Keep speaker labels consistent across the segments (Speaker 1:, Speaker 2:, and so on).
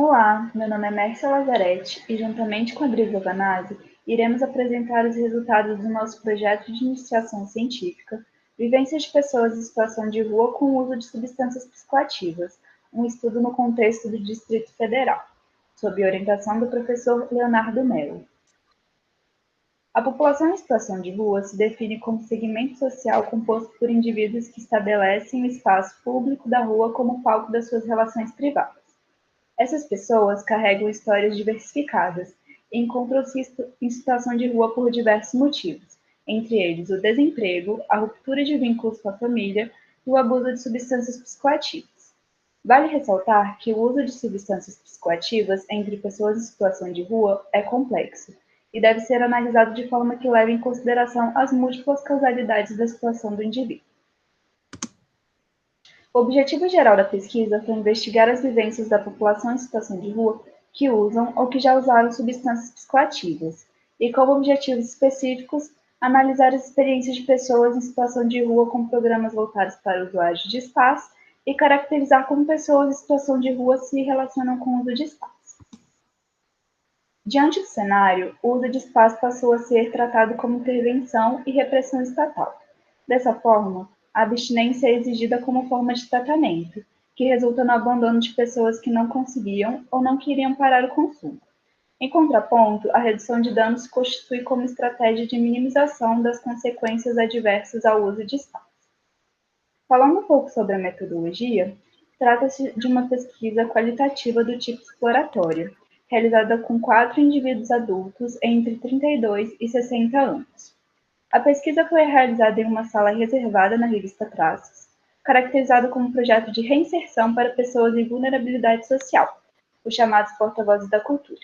Speaker 1: Olá, meu nome é Mércia Lazzaretti e, juntamente com a Brisa Vanazzi, iremos apresentar os resultados do nosso projeto de iniciação científica Vivências de Pessoas em Situação de Rua com o Uso de Substâncias Psicoativas, um estudo no contexto do Distrito Federal, sob orientação do professor Leonardo Mello. A população em situação de rua se define como segmento social composto por indivíduos que estabelecem o espaço público da rua como palco das suas relações privadas. Essas pessoas carregam histórias diversificadas e encontram-se em situação de rua por diversos motivos, entre eles o desemprego, a ruptura de vínculos com a família e o abuso de substâncias psicoativas. Vale ressaltar que o uso de substâncias psicoativas entre pessoas em situação de rua é complexo e deve ser analisado de forma que leve em consideração as múltiplas causalidades da situação do indivíduo. O objetivo geral da pesquisa foi investigar as vivências da população em situação de rua que usam ou que já usaram substâncias psicoativas, e, como objetivos específicos, analisar as experiências de pessoas em situação de rua com programas voltados para usuários de espaço e caracterizar como pessoas em situação de rua se relacionam com o uso de espaço. Diante do cenário, o uso de espaço passou a ser tratado como intervenção e repressão estatal. Dessa forma, a abstinência é exigida como forma de tratamento, que resulta no abandono de pessoas que não conseguiam ou não queriam parar o consumo. Em contraponto, a redução de danos se constitui como estratégia de minimização das consequências adversas ao uso de espaço. Falando um pouco sobre a metodologia, trata-se de uma pesquisa qualitativa do tipo exploratório, realizada com 4 indivíduos adultos entre 32 e 60 anos. A pesquisa foi realizada em uma sala reservada na revista Traços, caracterizada como um projeto de reinserção para pessoas em vulnerabilidade social, os chamados porta-vozes da cultura.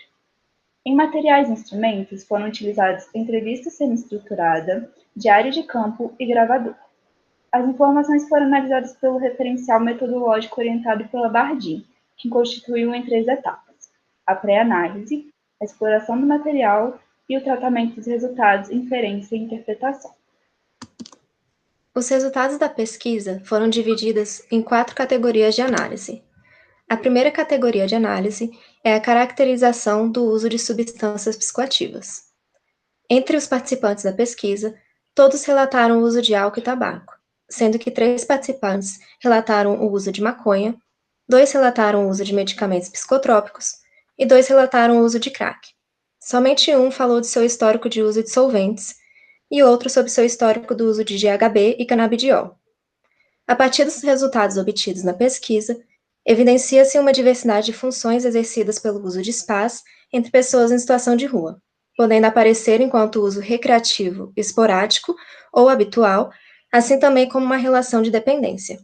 Speaker 1: Em materiais e instrumentos foram utilizados entrevista semi-estruturada, diário de campo e gravador. As informações foram analisadas pelo referencial metodológico orientado pela Bardeen, que constituiu em 3 etapas: a pré-análise, a exploração do material e o tratamento dos resultados, inferência e interpretação.
Speaker 2: Os resultados da pesquisa foram divididos em 4 categorias de análise. A primeira categoria de análise é a caracterização do uso de substâncias psicoativas. Entre os participantes da pesquisa, todos relataram o uso de álcool e tabaco, sendo que 3 participantes relataram o uso de maconha, 2 relataram o uso de medicamentos psicotrópicos e 2 relataram o uso de crack. Somente um falou de seu histórico de uso de solventes e outro sobre seu histórico do uso de GHB e canabidiol. A partir dos resultados obtidos na pesquisa, evidencia-se uma diversidade de funções exercidas pelo uso de espaço entre pessoas em situação de rua, podendo aparecer enquanto uso recreativo, esporádico ou habitual, assim também como uma relação de dependência.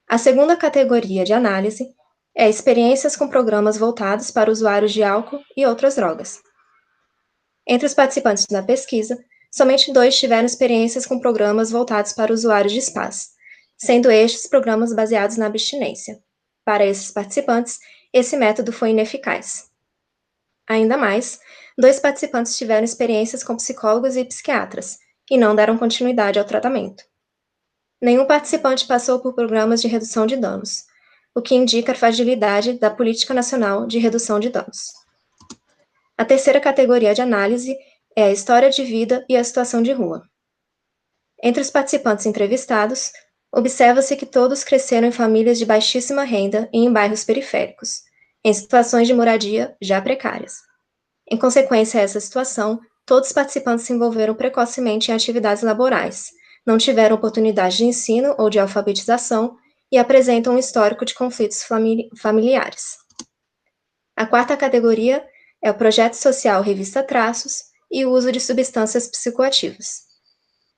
Speaker 2: A segunda categoria de análise é experiências com programas voltados para usuários de álcool e outras drogas. Entre os participantes da pesquisa, somente 2 tiveram experiências com programas voltados para usuários de espaço, sendo estes programas baseados na abstinência. Para esses participantes, esse método foi ineficaz. Ainda mais, 2 participantes tiveram experiências com psicólogos e psiquiatras, e não deram continuidade ao tratamento. Nenhum participante passou por programas de redução de danos, o que indica a fragilidade da Política Nacional de Redução de Danos. A terceira categoria de análise é a história de vida e a situação de rua. Entre os participantes entrevistados, observa-se que todos cresceram em famílias de baixíssima renda e em bairros periféricos, em situações de moradia já precárias. Em consequência a essa situação, todos os participantes se envolveram precocemente em atividades laborais, não tiveram oportunidade de ensino ou de alfabetização e apresentam um histórico de conflitos familiares. A quarta categoria é o projeto social Revista Traços e o uso de substâncias psicoativas.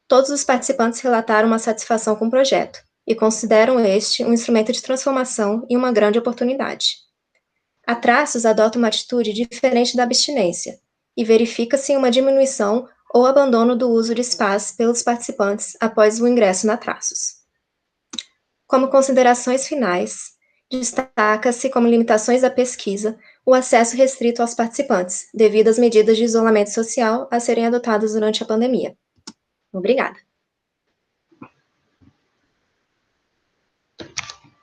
Speaker 2: Todos os participantes relataram uma satisfação com o projeto e consideram este um instrumento de transformação e uma grande oportunidade. A Traços adota uma atitude diferente da abstinência e verifica-se uma diminuição ou abandono do uso de espaço pelos participantes após o ingresso na Traços. Como considerações finais, destaca-se como limitações da pesquisa o acesso restrito aos participantes, devido às medidas de isolamento social a serem adotadas durante a pandemia. Obrigada.